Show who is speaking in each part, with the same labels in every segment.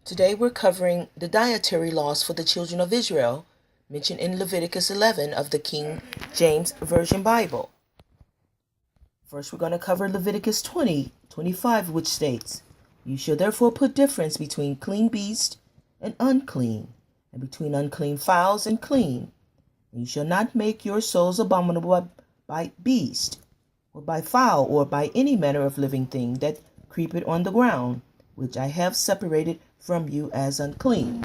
Speaker 1: Today we're covering the dietary laws for the children of Israel, mentioned in Leviticus 11 of the King James Version Bible. First we're going to cover Leviticus 20:25, which states, "You shall therefore put difference between clean beast and unclean, and between unclean fowls and clean. And you shall not make your souls abominable by beast, or by fowl, or by any manner of living thing that creepeth on the ground, which I have separated from you as unclean."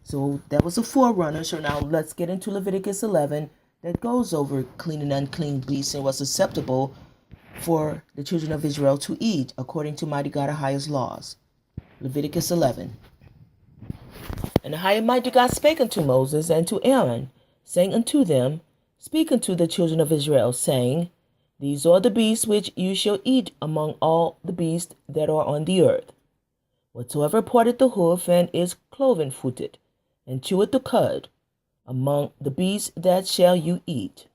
Speaker 1: So that was a forerunner. So now let's get into Leviticus 11 that goes over clean and unclean beasts and what's acceptable for the children of Israel to eat according to mighty God Ahai's laws. Leviticus 11. And Ahai mighty God spake unto Moses and to Aaron, saying unto them, Speak unto the children of Israel, saying, These are the beasts which you shall eat among all the beasts that are on the earth. Whatsoever parteth the hoof and is cloven-footed, and cheweth the cud, among the beasts that shall you eat.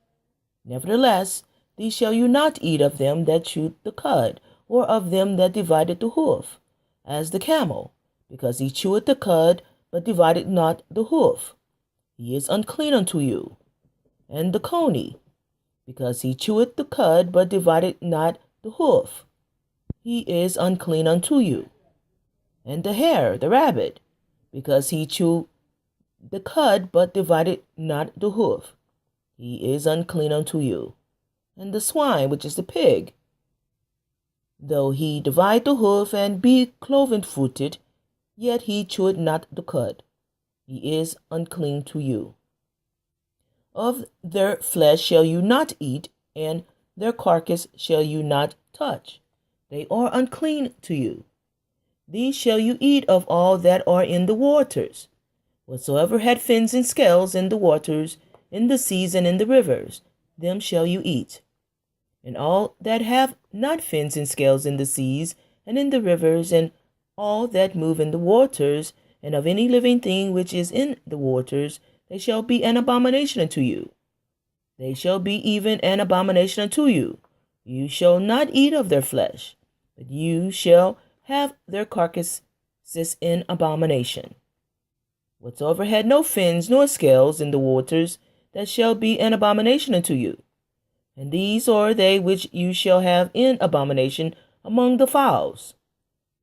Speaker 1: Nevertheless, these shall you not eat of them that chew the cud, or of them that divided the hoof, as the camel, because he cheweth the cud, but divided not the hoof. He is unclean unto you. And the coney, because he cheweth the cud, but divided not the hoof. He is unclean unto you. And the hare, the rabbit, because he chewed the cud, but divided not the hoof. He is unclean unto you. And the swine, which is the pig, though he divide the hoof and be cloven-footed, yet he chewed not the cud. He is unclean to you. Of their flesh shall you not eat, and their carcass shall you not touch. They are unclean to you. These shall you eat of all that are in the waters. Whatsoever had fins and scales in the waters, in the seas and in the rivers, them shall you eat. And all that have not fins and scales in the seas and in the rivers, and all that move in the waters, and of any living thing which is in the waters, they shall be an abomination unto you. They shall be even an abomination unto you. You shall not eat of their flesh, but you shall have their carcasses in abomination. Whatsoever had no fins nor scales in the waters, that shall be an abomination unto you. And these are they which you shall have in abomination among the fowls.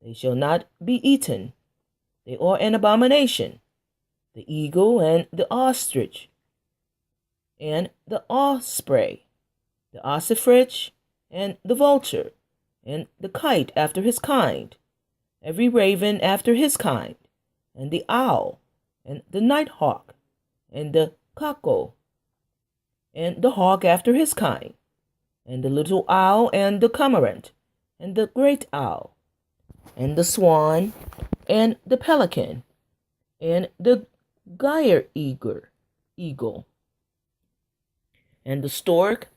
Speaker 1: They shall not be eaten. They are an abomination. The eagle and the ostrich, and the osprey, the ossifrage, and the vulture, and the kite after his kind, every raven after his kind, and the owl, and the nighthawk, and the cuckoo, and the hawk after his kind, and the little owl, and the cormorant, and the great owl, and the swan, and the pelican, and the gyre eagle, and the stork,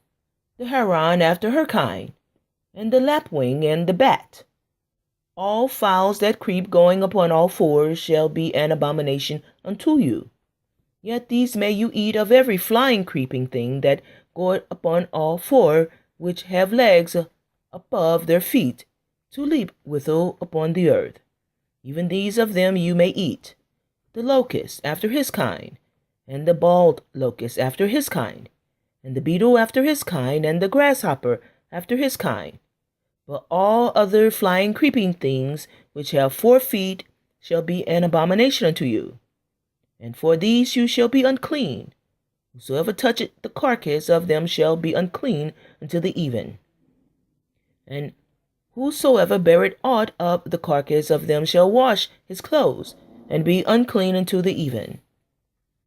Speaker 1: the heron after her kind, and the lapwing, and the bat. All fowls that creep going upon all fours shall be an abomination unto you. Yet these may you eat of every flying creeping thing that goeth upon all four, which have legs above their feet, to leap withal upon the earth. Even these of them you may eat. The locust after his kind, and the bald locust after his kind, and the beetle after his kind, and the grasshopper after his kind. But all other flying creeping things which have 4 feet shall be an abomination unto you. And for these you shall be unclean. Whosoever toucheth the carcass of them shall be unclean until the even. And whosoever beareth aught of the carcass of them shall wash his clothes, and be unclean until the even.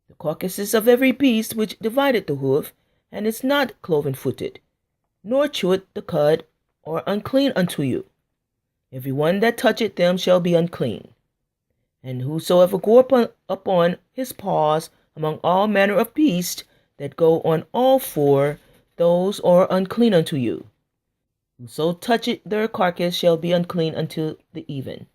Speaker 1: The carcasses of every beast which divideth the hoof, and is not cloven-footed, nor cheweth the cud, are unclean unto you. Every one that toucheth them shall be unclean. And whosoever go upon his paws among all manner of beasts that go on all 4, those are unclean unto you. Whoso toucheth their carcass shall be unclean until the even.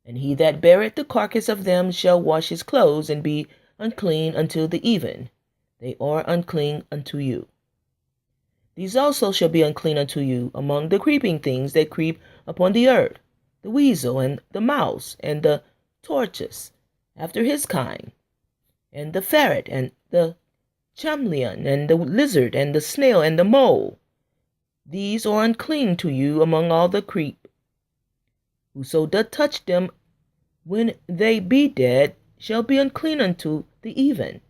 Speaker 1: And he that beareth the carcass of them shall wash his clothes, and be unclean until the even. They are unclean unto you. These also shall be unclean unto you among the creeping things that creep upon the earth, the weasel, and the mouse, and the tortoise, after his kind, and the ferret, and the chameleon, and the lizard, and the snail, and the mole. These are unclean to you among all the creep. Whoso doth touch them when they be dead shall be unclean unto the even.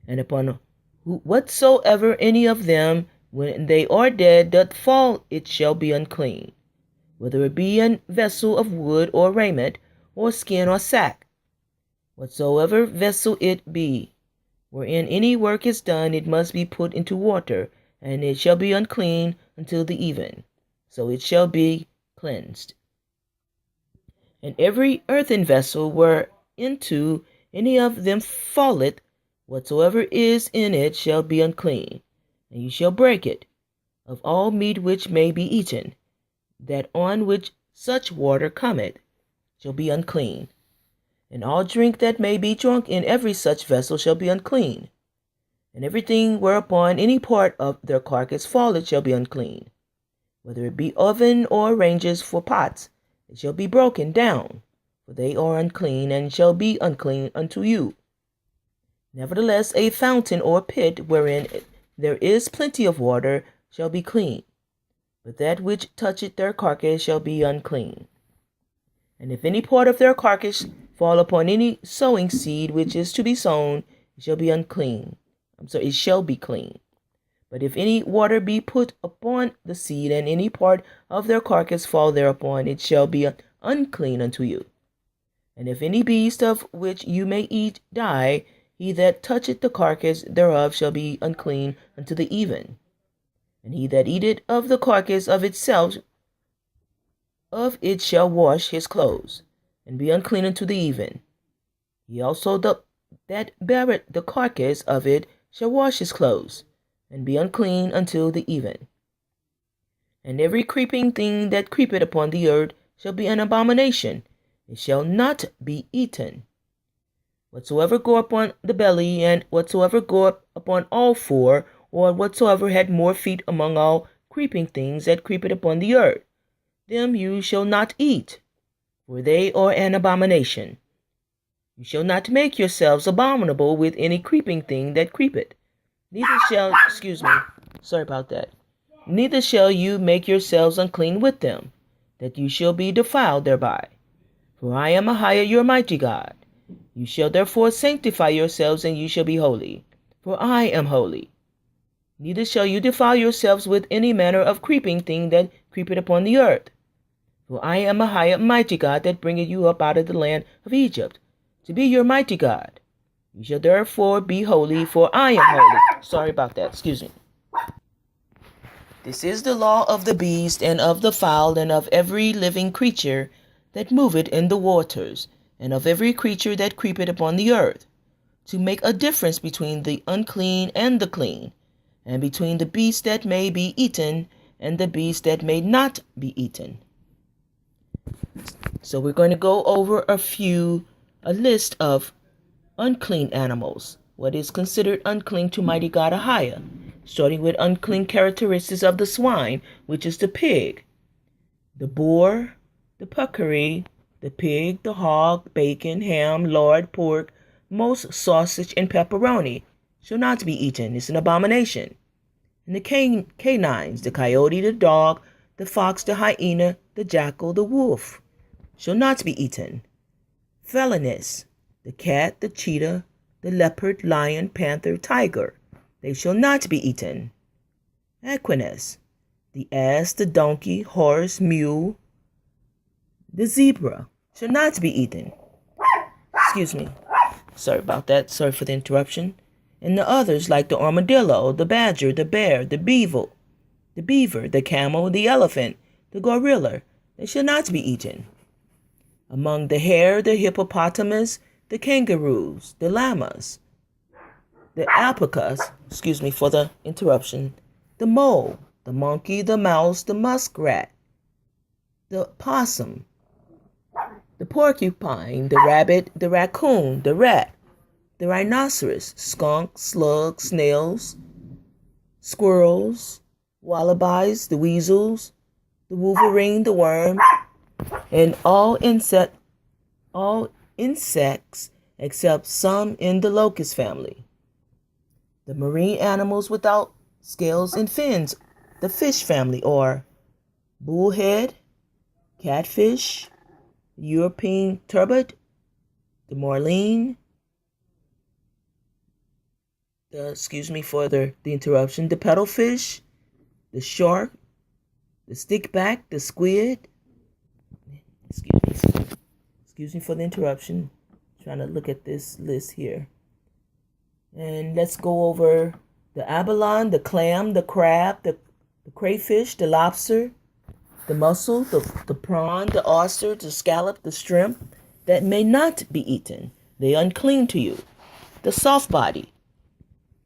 Speaker 1: And upon whatsoever any of them, when they are dead, doth fall, it shall be unclean, whether it be a vessel of wood, or raiment, or skin, or sack. Whatsoever vessel it be, wherein any work is done, it must be put into water, and it shall be unclean until the even, so it shall be cleansed. And every earthen vessel whereinto any of them falleth, whatsoever is in it shall be unclean, and you shall break it. Of all meat which may be eaten, that on which such water cometh shall be unclean. And all drink that may be drunk in every such vessel shall be unclean. And everything whereupon any part of their carcass falleth shall be unclean. Whether it be oven or ranges for pots, it shall be broken down, for they are unclean, and shall be unclean unto you. Nevertheless, a fountain or pit wherein there is plenty of water shall be clean, but that which toucheth their carcass shall be unclean. And if any part of their carcass fall upon any sowing seed which is to be sown, it shall be unclean. It shall be clean. But if any water be put upon the seed, and any part of their carcass fall thereupon, it shall be unclean unto you. And if any beast of which you may eat die, he that toucheth the carcass thereof shall be unclean unto the even. And he that eateth of the carcass of itself, of it shall wash his clothes, and be unclean unto the even. He also that beareth the carcass of it shall wash his clothes, and be unclean until the even. And every creeping thing that creepeth upon the earth shall be an abomination, it shall not be eaten. Whatsoever go upon the belly, and whatsoever go up upon all four, or whatsoever had more feet among all creeping things that creepeth upon the earth, them you shall not eat, for they are an abomination. You shall not make yourselves abominable with any creeping thing that creepeth. Neither shall you make yourselves unclean with them, that you shall be defiled thereby. For I am your mighty God. You shall therefore sanctify yourselves, and you shall be holy, for I am holy. Neither shall you defile yourselves with any manner of creeping thing that creepeth upon the earth. For I am mighty God, that bringeth you up out of the land of Egypt, to be your mighty God. You shall therefore be holy, for I am holy. This is the law of the beast, and of the fowl, and of every living creature that moveth in the waters, and of every creature that creepeth upon the earth, to make a difference between the unclean and the clean, and between the beast that may be eaten and the beast that may not be eaten. So we're going to go over a list of unclean animals, what is considered unclean to mighty God Ahia, starting with unclean characteristics of the swine, which is the pig, the boar, the peccary, the pig, the hog, bacon, ham, lard, pork, most sausage, and pepperoni shall not be eaten. It's an abomination. And the canines, the coyote, the dog, the fox, the hyena, the jackal, the wolf, shall not be eaten. Felonies, the cat, the cheetah, the leopard, lion, panther, tiger, they shall not be eaten. Equines, the ass, the donkey, horse, mule, the zebra, shall not be eaten. Sorry about that. Sorry for the interruption. And the others, like the armadillo, the badger, the bear, the beaver, the camel, the elephant, the gorilla, they shall not be eaten. Among the hare, the hippopotamus, the kangaroos, the llamas, the alpacas, for the interruption, the mole, the monkey, the mouse, the muskrat, the possum, the porcupine, the rabbit, the raccoon, the rat, the rhinoceros, skunk, slug, snails, squirrels, wallabies, the weasels, the wolverine, the worm, and all insects except some in the locust family. The marine animals without scales and fins, the fish family, or bullhead, catfish, European turbot, the marlin, excuse me for the interruption, the paddlefish, the shark, the stickback, the squid. Excuse me for the interruption. Trying to look at this list here. And let's go over the abalone, the clam, the crab, the crayfish, the lobster, the mussel, the prawn, the oyster, the scallop, the shrimp that may not be eaten. They are unclean to you. The soft body,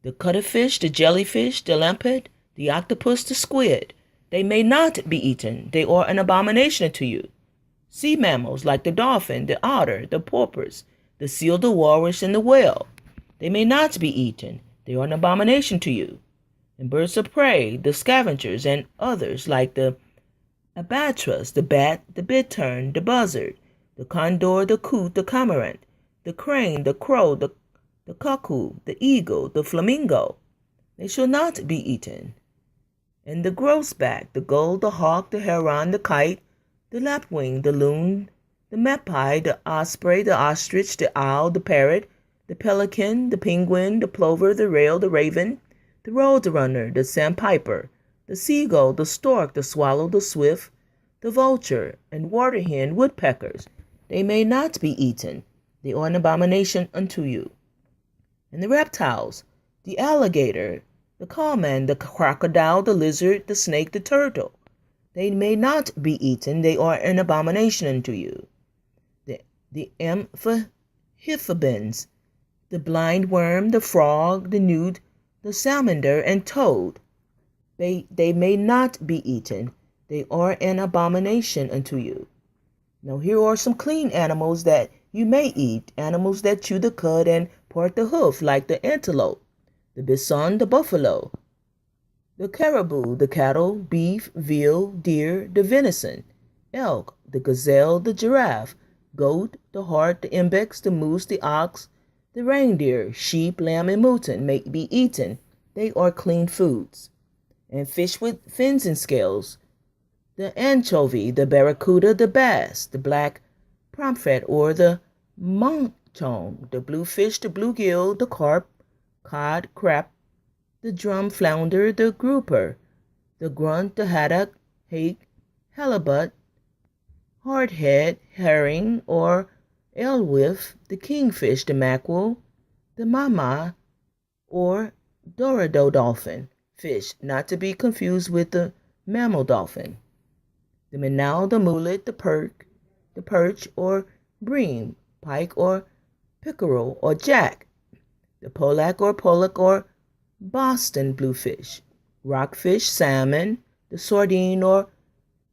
Speaker 1: the cuttlefish, the jellyfish, the lampet, the octopus, the squid. They may not be eaten. They are an abomination to you. Sea mammals like the dolphin, the otter, the porpoise, the seal, the walrus, and the whale. They may not be eaten. They are an abomination to you. And birds of prey, the scavengers, and others like the albatross, the bat, the bittern, the buzzard, the condor, the coot, the cormorant, the crane, the crow, the cuckoo, the eagle, the flamingo. They shall not be eaten. And the grosbeak, the gull, the hawk, the heron, the kite, the lapwing, the loon, the magpie, the osprey, the ostrich, the owl, the parrot, the pelican, the penguin, the plover, the rail, the raven, the roadrunner, the sandpiper, the seagull, the stork, the swallow, the swift, the vulture, and water hen, woodpeckers. They may not be eaten. They are an abomination unto you. And the reptiles, the alligator, the caiman, the crocodile, the lizard, the snake, the turtle. They may not be eaten. They are an abomination unto you. The amphibians, the blind worm, the frog, the newt, the salamander, and toad. They may not be eaten. They are an abomination unto you. Now here are some clean animals that you may eat, animals that chew the cud and part the hoof, like the antelope, the bison, the buffalo, the caribou, the cattle, beef, veal, deer, the venison, elk, the gazelle, the giraffe, goat, the hart, the ibex, the moose, the ox, the reindeer, sheep, lamb, and mutton may be eaten. They are clean foods. And fish with fins and scales, the anchovy, the barracuda, the bass, the black pomfret or the monchon, the bluefish, the bluegill, the carp, cod, crab, the drum flounder, the grouper, the grunt, the haddock, hake, halibut, hardhead, herring or alewife, the kingfish, the mackerel, the mama or dorado dolphin fish, not to be confused with the mammal dolphin, the minnow, the mullet, the perch or bream, pike or pickerel or jack, the pollock or Boston bluefish, rockfish, salmon, the sardine or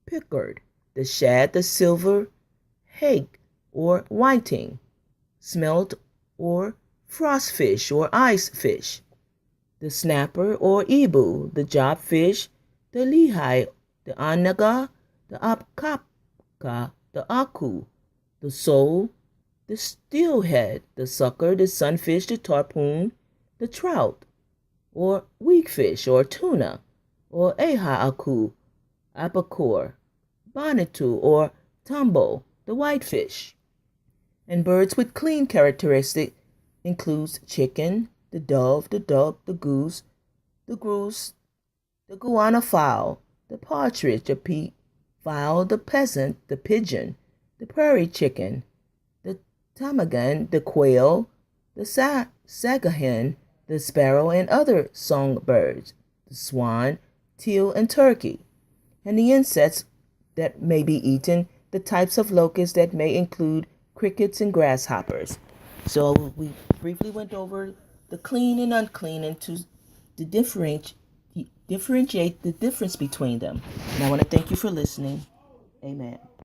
Speaker 1: pickard, the shad, the silver hake or whiting, smelt or frostfish or ice fish, the snapper or ebu, the jobfish, the lehigh, the anaga, the apkapka, the aku, the sole, the steelhead, the sucker, the sunfish, the tarpon, the trout, or weakfish, or tuna, or aha-aku, abacore, bonnetu, or tumbo, the whitefish. And birds with clean characteristics includes chicken, the dove, the duck, the goose, the guana fowl, the partridge, the peat fowl, the pheasant, the pigeon, the prairie chicken, the ptarmigan, the quail, the sagahen, the sparrow, and other songbirds, the swan, teal, and turkey, and the insects that may be eaten, the types of locusts that may include crickets and grasshoppers. So we briefly went over the clean and unclean and to differentiate the difference between them. And I want to thank you for listening. Amen.